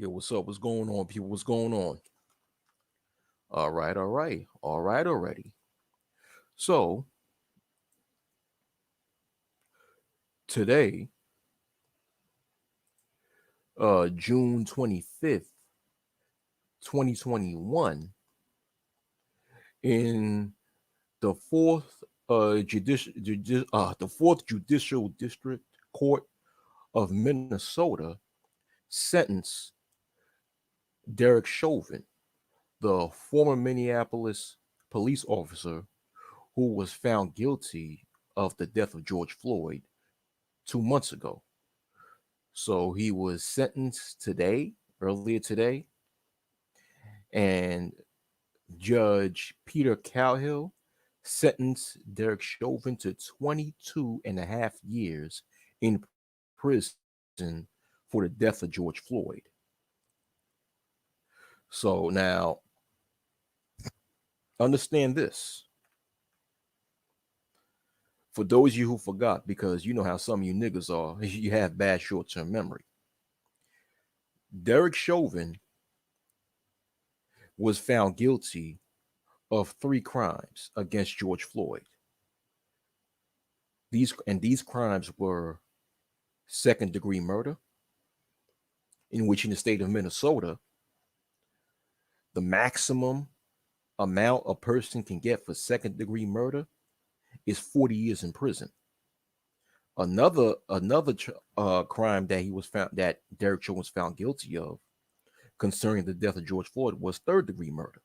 Yo, what's up? What's going on, people? What's going on? All right already. So today, June 25th, 2021, in the fourth judicial district court of Minnesota, sentenced Derek Chauvin, the former Minneapolis police officer who was found guilty of the death of George Floyd 2 months ago. So he was sentenced earlier today, and Judge Peter Calhill sentenced Derek Chauvin to 22 and a half years in prison for the death of George Floyd. So now, understand this. For those of you who forgot, because you know how some of you niggas are, you have bad short term memory. Derek Chauvin was found guilty of three crimes against George Floyd. These crimes were second degree murder, in which in the state of Minnesota, the maximum amount a person can get for second degree murder is 40 years in prison. Another crime that Derek Chauvin was found guilty of concerning the death of George Floyd was third degree murder,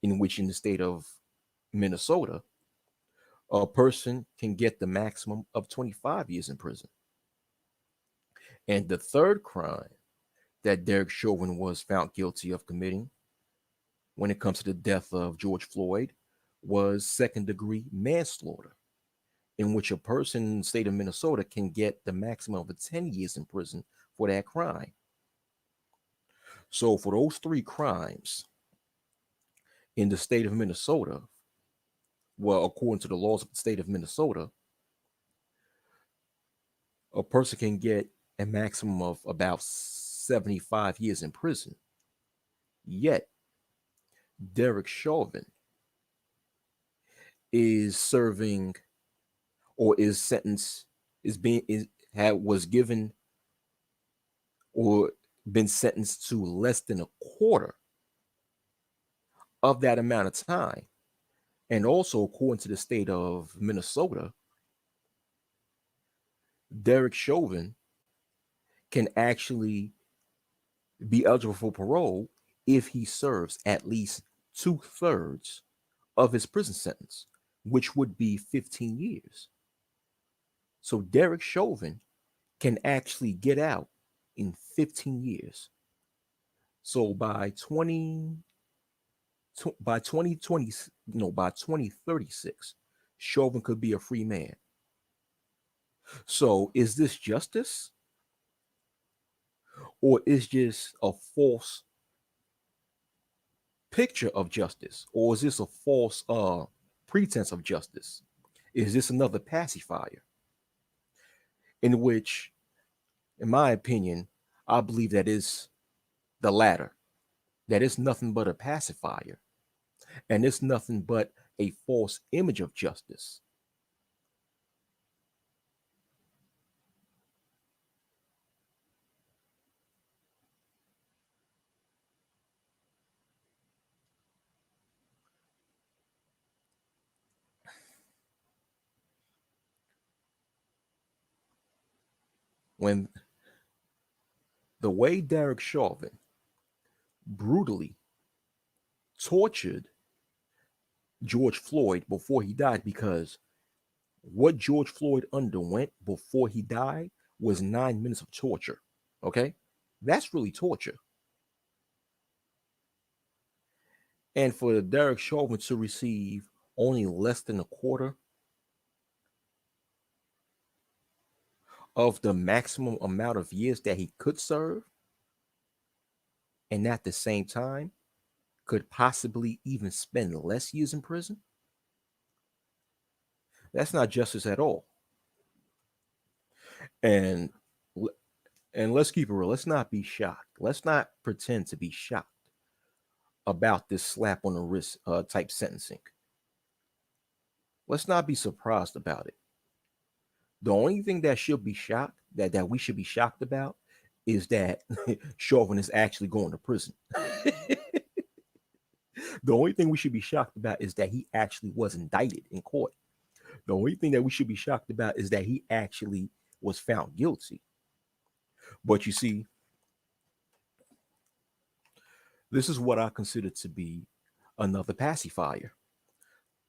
in which in the state of Minnesota, a person can get the maximum of 25 years in prison. And the third crime that Derek Chauvin was found guilty of committing when it comes to the death of George Floyd was second degree manslaughter, in which a person in the state of Minnesota can get the maximum of 10 years in prison for that crime. So, for those three crimes in the state of Minnesota, well, according to the laws of the state of Minnesota, a person can get a maximum of about 75 years in prison. Yet, Derek Chauvin is serving or is sentenced, is being, is, had, was given or been sentenced to less than a quarter of that amount of time. And also, according to the state of Minnesota, Derek Chauvin can actually be eligible for parole if he serves at least 2/3 of his prison sentence, which would be 15 years. So Derek Chauvin can actually get out in 15 years. So by 2020, by 2036, Chauvin could be a free man. So is this justice, or is just a false picture of justice, or is this a false pretense of justice? Is this another pacifier? In which, in my opinion, I believe that is the latter. That is nothing but a pacifier, and it's nothing but a false image of justice. When the way Derek Chauvin brutally tortured George Floyd before he died, because what George Floyd underwent before he died was 9 minutes of torture. Okay? That's really torture. And for Derek Chauvin to receive only less than a quarter of the maximum amount of years that he could serve, and at the same time could possibly even spend less years in prison, that's not justice at all. And And let's keep it real. Let's not be shocked. Let's not pretend to be shocked about this slap on the wrist type sentencing. Let's not be surprised about it. The only thing that should be shocked, that we should be shocked about, is that Chauvin is actually going to prison. The only thing we should be shocked about is that he actually was indicted in court. The only thing that we should be shocked about is that he actually was found guilty. But you see, this is what I consider to be another pacifier,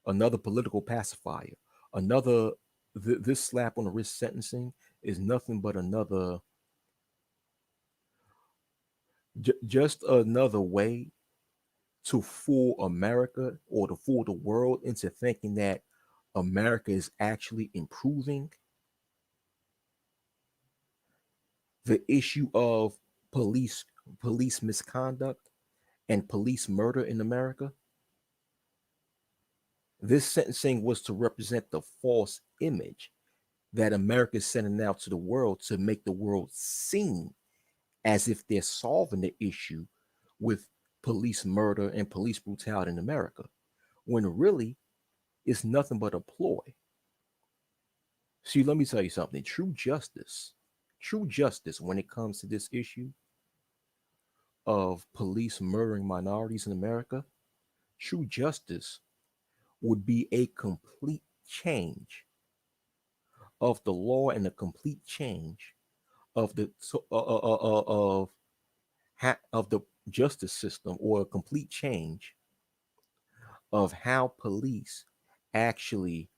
another political pacifier, another. This slap on the wrist sentencing is nothing but another, just another way to fool America or to fool the world into thinking that America is actually improving. The issue of police police misconduct and police murder in America. This sentencing was to represent the false image that America is sending out to the world to make the world seem as if they're solving the issue with police murder and police brutality in America, when really it's nothing but a ploy. See, let me tell you something. True justice when it comes to this issue of police murdering minorities in America, true justice would be a complete change of the law and a complete change of the of the justice system, or a complete change of how police actually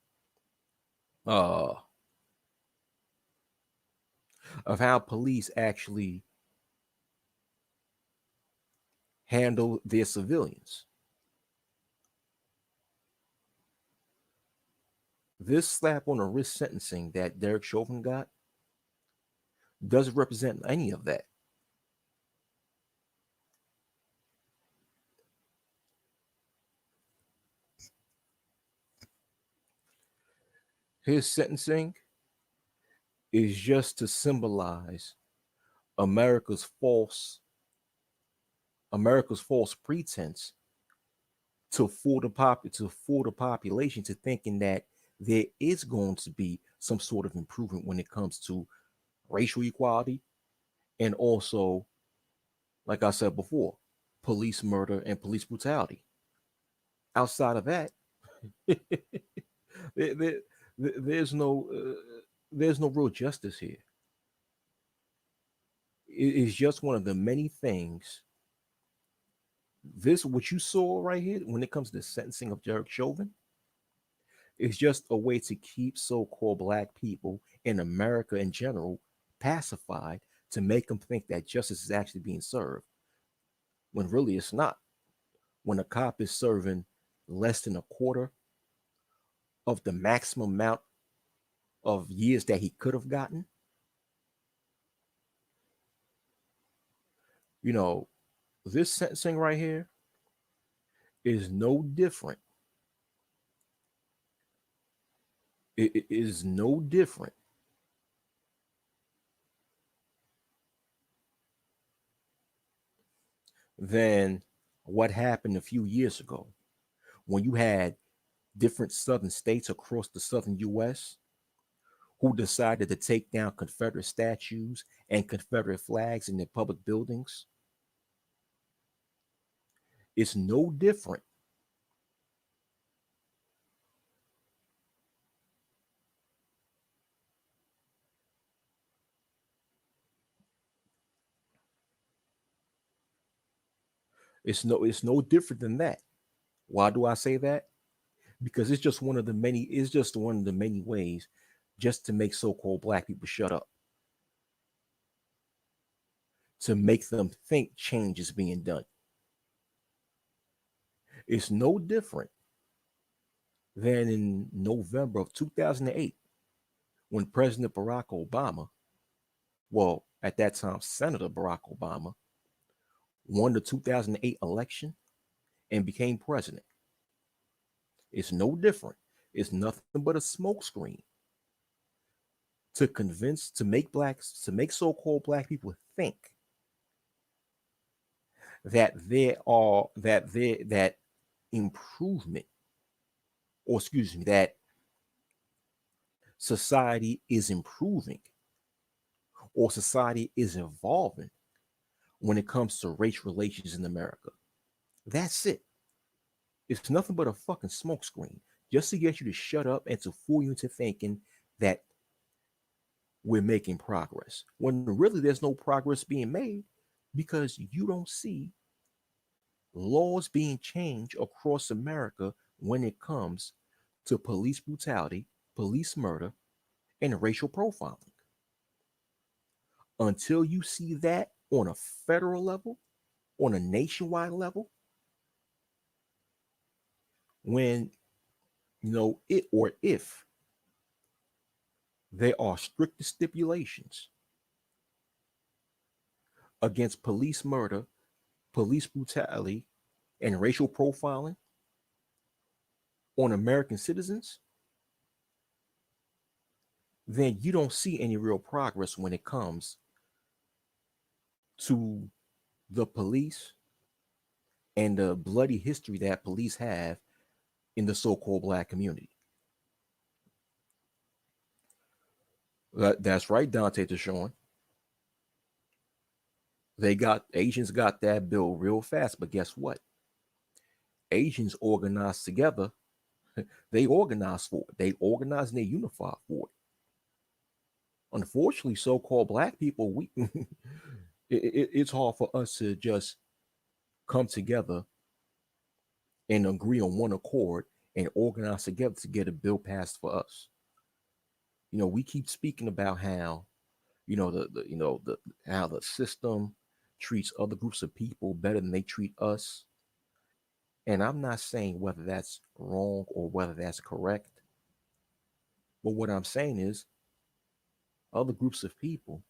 uh of how police actually handle their civilians. This slap on the wrist sentencing that Derek Chauvin got doesn't represent any of that. His sentencing is just to symbolize America's false America's false pretense to fool the population to thinking that there is going to be some sort of improvement when it comes to racial equality, and also, like I said before, police murder and police brutality. Outside of that, there, there, there's no real justice here. It's just one of the many things. This, what you saw right here when it comes to the sentencing of Derek Chauvin, is just a way to keep so-called black people in America in general pacified, to make them think that justice is actually being served, when really it's not. When a cop is serving less than a quarter of the maximum amount of years that he could have gotten, you know, this sentencing right here is no different. It is no different than what happened a few years ago, when you had different southern states across the southern US who decided to take down Confederate statues and Confederate flags in their public buildings. It's no different. It's no different than that. Why do I say that? Because it's just one of the many ways just to make so-called black people shut up, to make them think change is being done. It's no different than in November of 2008, when President Barack Obama, well, at that time, Senator Barack Obama, won the 2008 election and became president. It's no different. It's nothing but a smokescreen. to make so-called black people think that there are that improvement, or excuse me, that society is improving or society is evolving when it comes to race relations in America. That's it. It's nothing but a fucking smokescreen just to get you to shut up and to fool you into thinking that we're making progress when really there's no progress being made because you don't see laws being changed across America when it comes to police brutality, police murder, and racial profiling. Until you see that on a federal level, on a nationwide level, when it or if there are stricter stipulations against police murder, police brutality, and racial profiling on American citizens, then you don't see any real progress when it comes to the police and the bloody history that police have in the so-called black community. That's right, Dante Deshawn. Asians got that bill real fast, but guess what? Asians organized together. They organized for it. They organized and they unified for it. Unfortunately, so-called black people, it's hard for us to just come together and agree on one accord and organize together to get a bill passed for us. We keep speaking about how, the how the system treats other groups of people better than they treat us. And I'm not saying whether that's wrong or whether that's correct. But what I'm saying is other groups of people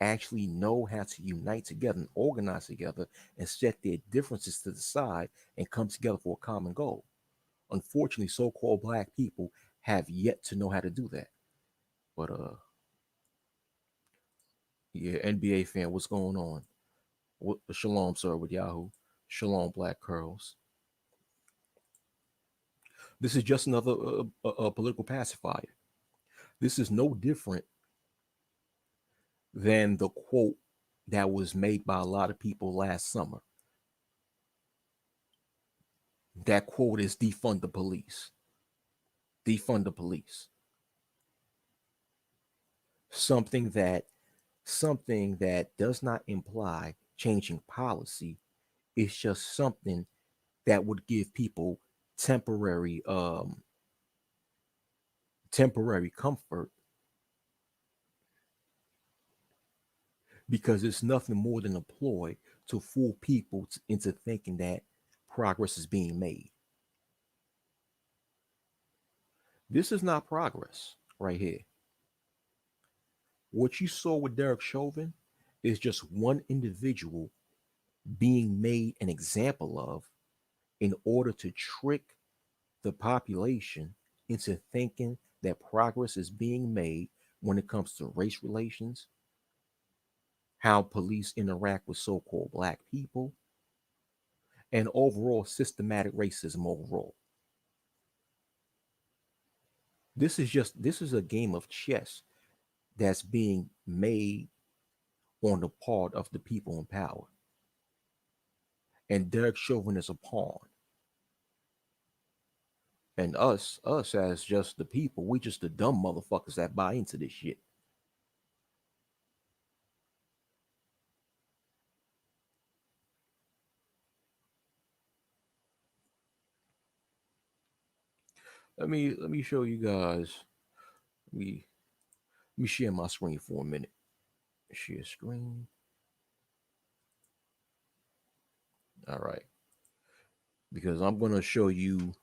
actually know how to unite together and organize together and set their differences to the side and come together for a common goal. Unfortunately, so-called black people have yet to know how to do that. But yeah, NBA fan, what's going on? Shalom, sir, with Yahoo. Shalom, Black Curls. This is just another political pacifier. This is no different than the quote that was made by a lot of people last summer. That quote is defund the police. Defund the police. Something that does not imply changing policy. It's just something that would give people temporary comfort, because it's nothing more than a ploy to fool people into thinking that progress is being made. This is not progress right here. What you saw with Derek Chauvin is just one individual being made an example of in order to trick the population into thinking that progress is being made when it comes to race relations, how police interact with so-called black people, and overall systematic racism overall. This is a game of chess that's being made on the part of the people in power. And Derek Chauvin is a pawn. And us as just the people, we just the dumb motherfuckers that buy into this shit. Let me show you guys. Let me share my screen for a minute. Share screen. All right. Because I'm going to show you,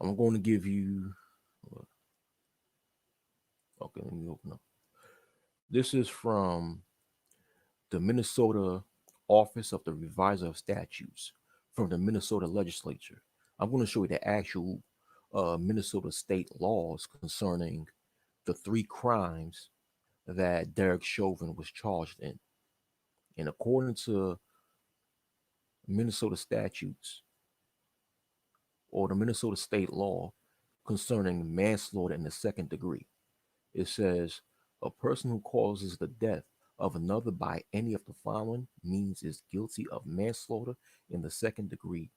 I'm going to give you, okay, let me open up. This is from the Minnesota Office of the Reviser of Statutes from the Minnesota legislature. I'm going to show you the actual Minnesota state laws concerning the three crimes that Derek Chauvin was charged in. And according to Minnesota statutes or the Minnesota state law concerning manslaughter in the second degree, it says a person who causes the death of another by any of the following means is guilty of manslaughter in the second degree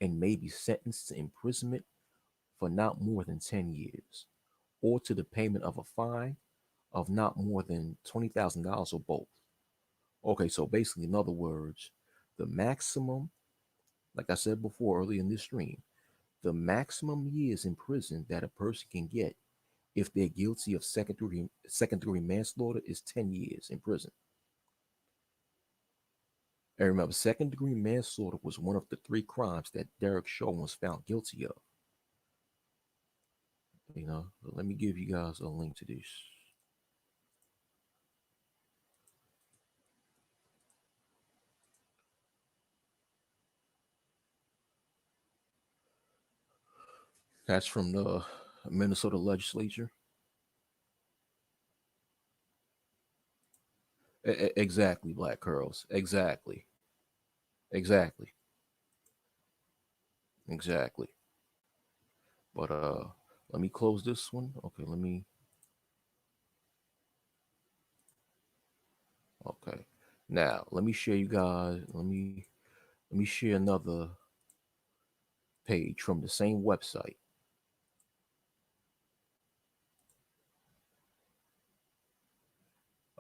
and may be sentenced to imprisonment for not more than 10 years or to the payment of a fine of not more than $20,000 or both. Okay, so basically, in other words, the maximum, like I said before earlier in this stream, the maximum years in prison that a person can get if they're guilty of second degree manslaughter is 10 years in prison. And remember, second degree manslaughter was one of the three crimes that Derek Chauvin was found guilty of. Let me give you guys a link to this. That's from the Minnesota legislature. Exactly, Black Curls. Exactly. Exactly. Exactly. But let me close this one. Okay, let me. Okay. Now, let me share you guys. Let me share another page from the same website.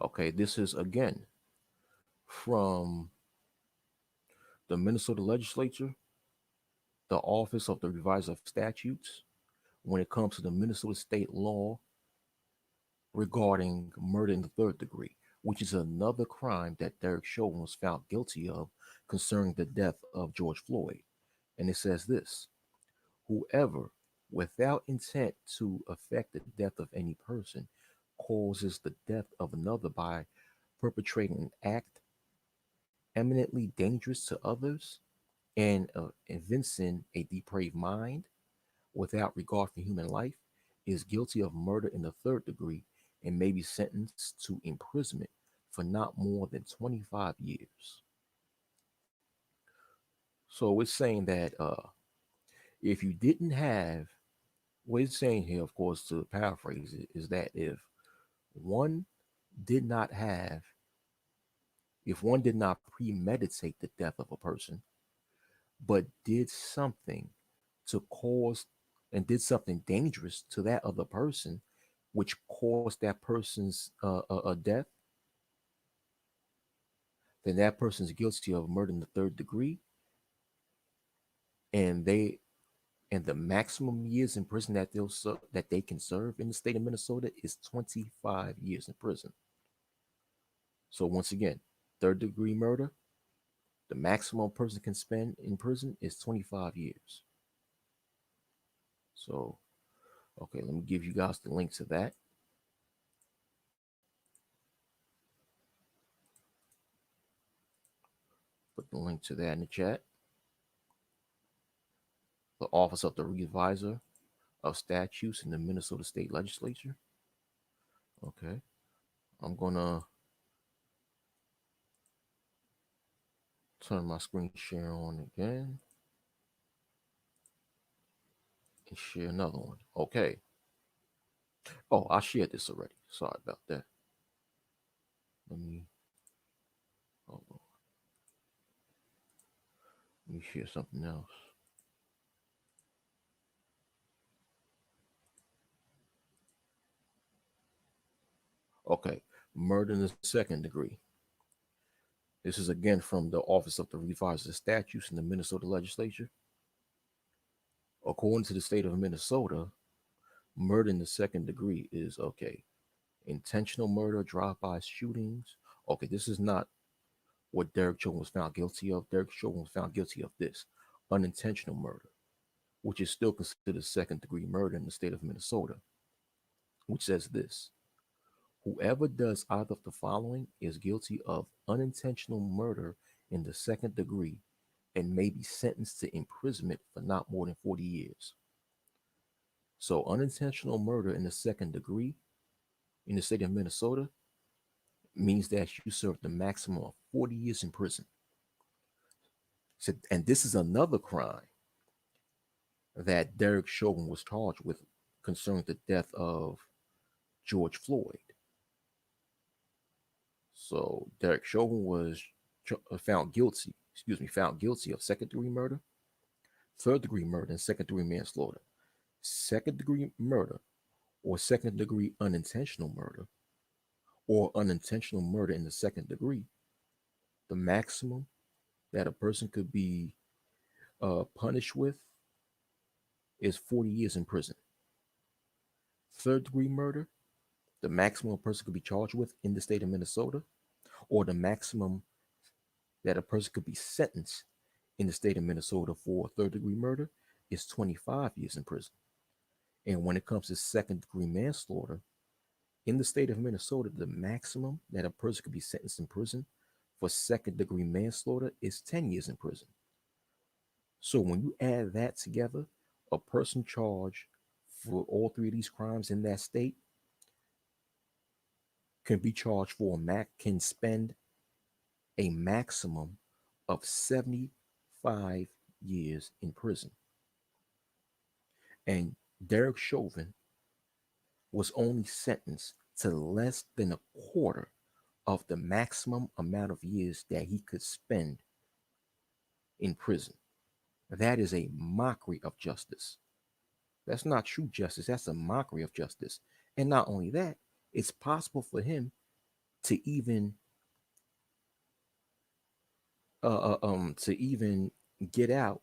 Okay, this is again from the Minnesota legislature, the Office of the Reviser of Statutes, when it comes to the Minnesota state law regarding murder in the third degree, which is another crime that Derek Chauvin was found guilty of concerning the death of George Floyd. And it says this: whoever, without intent to affect the death of any person, causes the death of another by perpetrating an act eminently dangerous to others and evincing a depraved mind without regard for human life is guilty of murder in the third degree and may be sentenced to imprisonment for not more than 25 years. So it's saying that if you didn't have, what it's saying here, of course, to paraphrase it, is that one did not have, if one did not premeditate the death of a person, but did something to cause and did something dangerous to that other person, which caused that person's death, then that person is guilty of murder in the third degree, and the maximum years in prison that they can serve in the state of Minnesota is 25 years in prison. So once again, third degree murder, the maximum a person can spend in prison is 25 years. So, okay, let me give you guys the link to that. Put the link to that in the chat. The Office of the Reviser of Statutes in the Minnesota State Legislature. Okay, I'm gonna turn my screen share on again and share another one. Okay. Oh, I shared this already. Sorry about that. Let me hold on. Let me share something else. Okay, murder in the second degree. This is again from the Office of the Reviser of Statutes in the Minnesota Legislature. According to the state of Minnesota, murder in the second degree is okay. Intentional murder, drive-by shootings. Okay, this is not what Derek Chauvin was found guilty of. Derek Chauvin was found guilty of this: unintentional murder, which is still considered second degree murder in the state of Minnesota, which says this: whoever does either of the following is guilty of unintentional murder in the second degree and may be sentenced to imprisonment for not more than 40 years. So, unintentional murder in the second degree in the state of Minnesota means that you serve the maximum of 40 years in prison. So, and this is another crime that Derek Chauvin was charged with concerning the death of George Floyd. So Derek Chauvin was found guilty of second degree murder, third degree murder, and second degree manslaughter. Second degree murder or second degree unintentional murder or unintentional murder in the second degree, the maximum that a person could be punished with is 40 years in prison. Third degree murder, the maximum a person could be charged with in the state of Minnesota, or the maximum that a person could be sentenced in the state of Minnesota for third degree murder is 25 years in prison. And when it comes to second degree manslaughter, in the state of Minnesota, the maximum that a person could be sentenced in prison for second degree manslaughter is 10 years in prison. So when you add that together, a person charged for all three of these crimes in that state can be charged for can spend a maximum of 75 years in prison. And Derek Chauvin was only sentenced to less than a quarter of the maximum amount of years that he could spend in prison. That is a mockery of justice. That's not true justice. That's a mockery of justice. And not only that, it's possible for him to even to even get out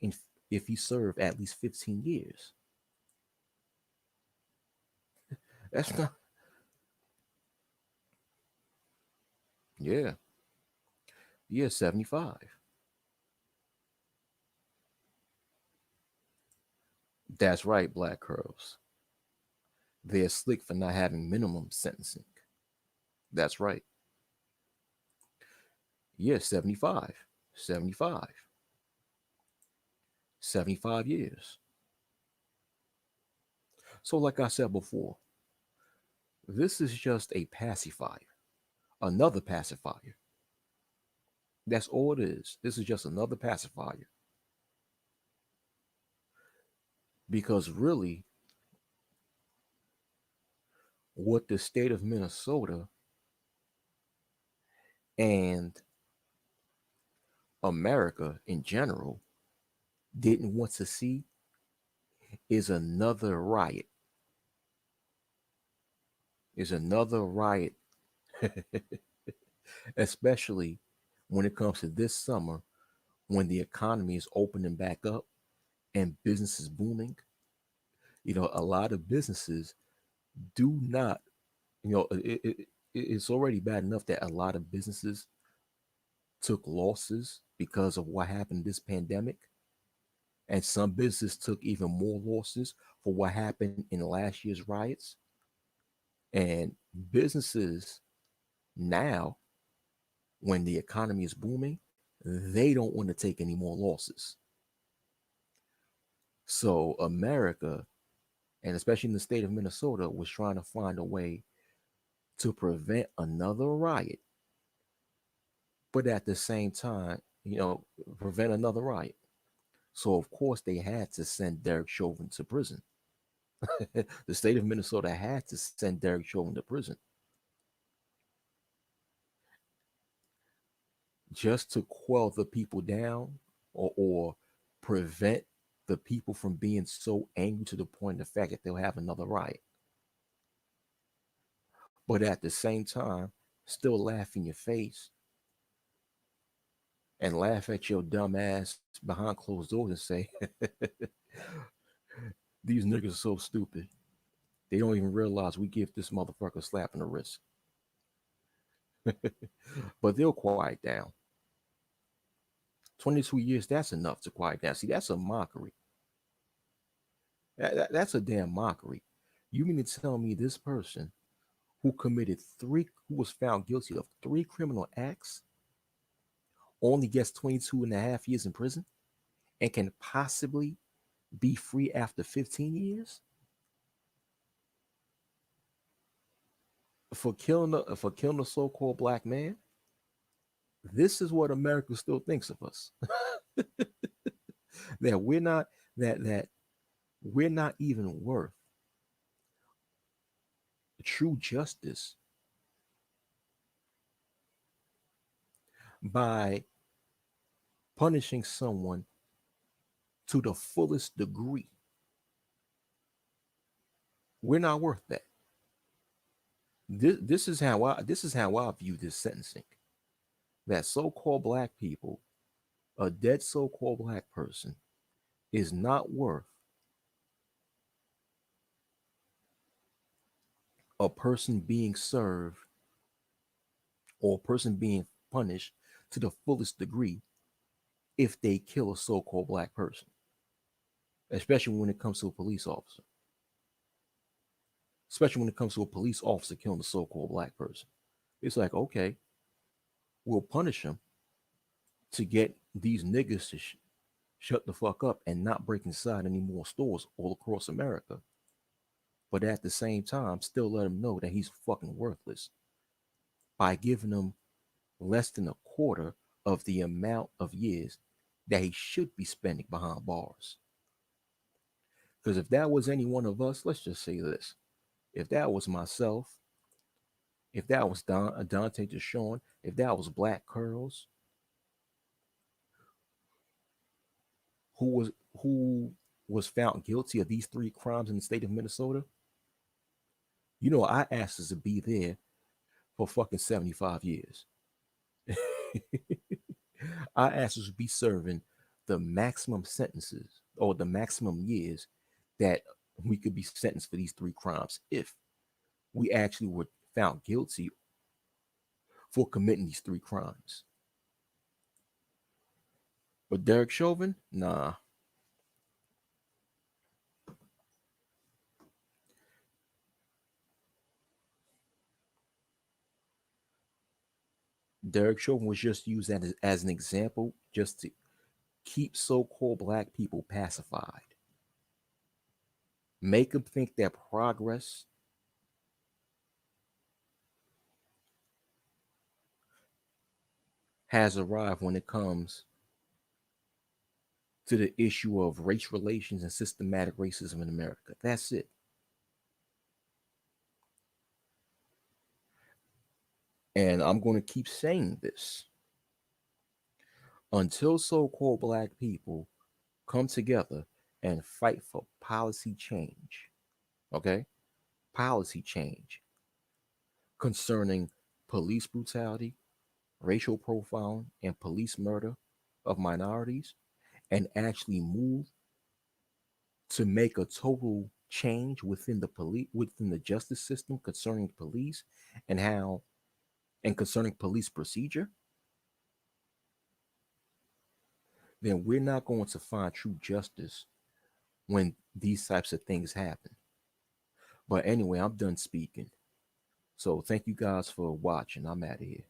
in, if he served at least 15 years. That's not. Yeah, yeah, 75. That's right, Black Curls. They're slick for not having minimum sentencing. That's right. Yeah, 75. 75. 75 years. So, like I said before, this is just a pacifier, another pacifier. That's all it is. This is just another pacifier. Because really, what the state of Minnesota and America in general didn't want to see is another riot. Is another riot, especially when it comes to this summer when the economy is opening back up and business is booming. A lot of businesses do not, it's already bad enough that a lot of businesses took losses because of what happened this pandemic. And some businesses took even more losses for what happened in last year's riots. And businesses now, when the economy is booming, they don't want to take any more losses. So America, and especially in the state of Minnesota, was trying to find a way to prevent another riot, but at the same time, prevent another riot. So of course they had to send Derek Chauvin to prison. The state of Minnesota had to send Derek Chauvin to prison just to quell the people down, or prevent the people from being so angry to the point of the fact that they'll have another riot. But at the same time, still laugh in your face and laugh at your dumb ass behind closed doors and say, these niggas are so stupid. They don't even realize we give this motherfucker a slap in the wrist. But they'll quiet down. 22 years, that's enough to quiet down. See, that's a mockery. That's a damn mockery. You mean to tell me this person who was found guilty of three criminal acts, only gets 22 and a half years in prison and can possibly be free after 15 years? for killing a so-called black man, this is what America still thinks of us. that we're not that we're not even worth true justice by punishing someone to the fullest degree. We're not worth that. This is how I view this sentencing. That so-called black people, a dead so-called black person, is not worth a person being served or a person being punished to the fullest degree if they kill a so-called black person, especially when it comes to a police officer. Especially when it comes to a police officer killing a so-called black person. It's like, okay, we'll punish them to get these niggas to shut the fuck up and not break inside any more stores all across America. But at the same time, still let him know that he's fucking worthless by giving him less than a quarter of the amount of years that he should be spending behind bars. Because if that was any one of us, let's just say this. If that was myself, if that was Dante Deshawn, if that was Black Curls, who was who was found guilty of these three crimes in the state of Minnesota, I asked us to be there for fucking 75 years. I asked us to be serving the maximum sentences or the maximum years that we could be sentenced for these three crimes if we actually were found guilty for committing these three crimes. But Derek Chauvin, nah. Derek Chauvin was just used as an example just to keep so-called black people pacified. Make them think that progress has arrived when it comes to the issue of race relations and systematic racism in America. That's it. And I'm going to keep saying this until so called black people come together and fight for policy change. Okay? Policy change concerning police brutality, racial profiling, and police murder of minorities, and actually move to make a total change within the justice system concerning police and how and concerning police procedure, then we're not going to find true justice when these types of things happen. But anyway, I'm done speaking. So thank you guys for watching. I'm out of here.